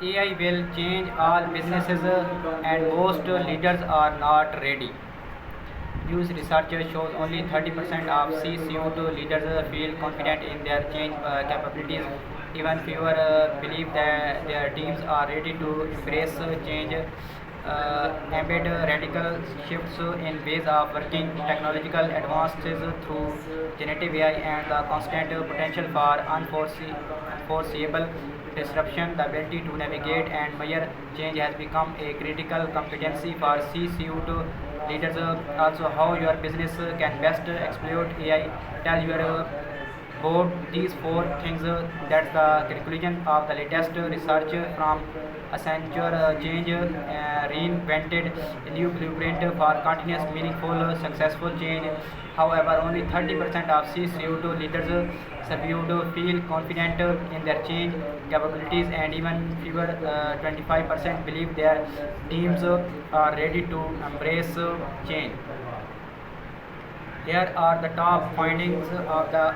AI will change all businesses and most leaders are not ready. News research shows only 30% of C-suite leaders feel confident in their change capabilities. Even fewer believe that their teams are ready to embrace change. Embed radical shifts in ways of working, technological advances through generative AI, and the constant potential for unforeseeable disruption. The ability to navigate and measure change has become a critical competency for C-suite leaders. Also, how your business can best exploit AI. Tell your board these four things. That's the conclusion of the latest research from Accenture. Change reinvented a new blueprint for continuous, meaningful, successful change. However, only 30% of C-suite leaders surveyed feel confident in their change capabilities, and even fewer 25% believe their teams are ready to embrace change. Here are the top findings of the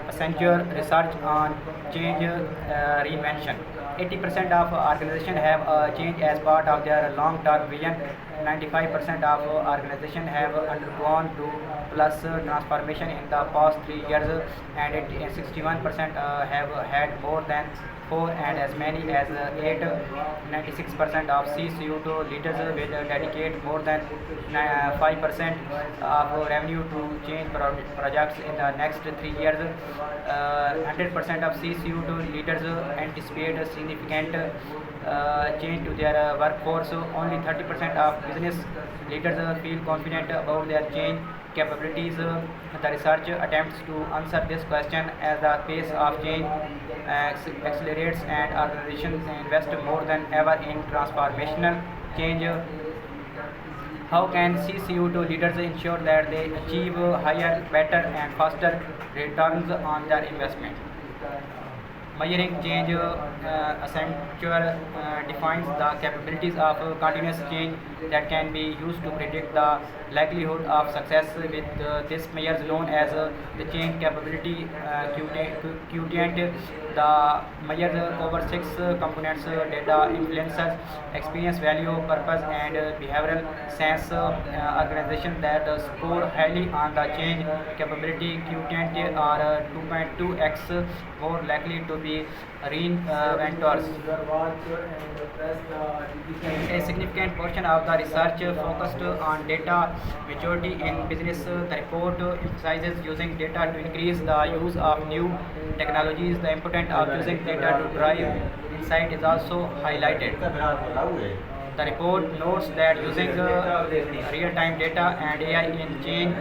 Accenture research on change reinvention. 80% of organizations have change as part of their long-term vision. 95% of organizations have undergone 2+ transformation in the past 3 years, and 61% have had more than 4, and as many as 8. 96% of C-suite leaders will dedicate more than 5% of revenue to change projects in the next 3 years. 100% of C-suite leaders anticipate a significant change to their workforce. Only 30% of business leaders feel confident about their change capabilities. The research attempts to answer this question. As the pace of change accelerates and organizations invest more than ever in transformational change, how can C-suite leaders ensure that they achieve higher, better, and faster returns on their investment? Measuring change. Accenture defines the capabilities of continuous change that can be used to predict the likelihood of success. With this measure known as the change capability quotient. The measure over 6 components: data, influences, experience, value, purpose, and behavioral science. Organizations that score highly on the change capability quotient are 2.2x more likely to be reinventors. A significant portion of the research focused on data maturity in business. The report emphasizes using data to increase the use of new technologies. The importance of using data to drive insight is also highlighted. The report notes that using real-time data and AI in change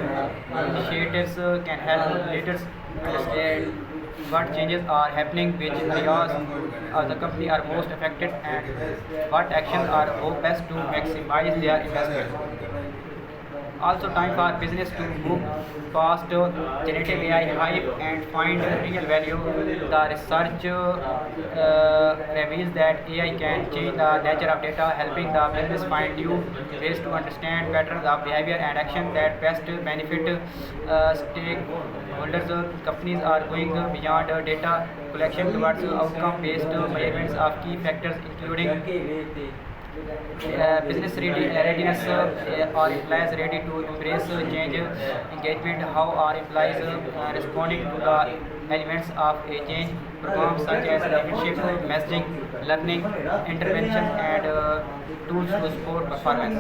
initiatives can help leaders understand what changes are happening, which areas of the company are most affected, and what actions are best to maximize their investment. Also, time for business to move past generative AI hype and find real value. The research reveals that AI can change the nature of data, helping the business find new ways to understand patterns of behavior and action that best benefit stakeholders. Companies are going beyond data collection towards outcome-based measurements of key factors, including business readiness. Are employees ready to embrace change? Engagement. How are employees responding to the elements of a change program, such as leadership, messaging, learning, intervention, and tools to support performance?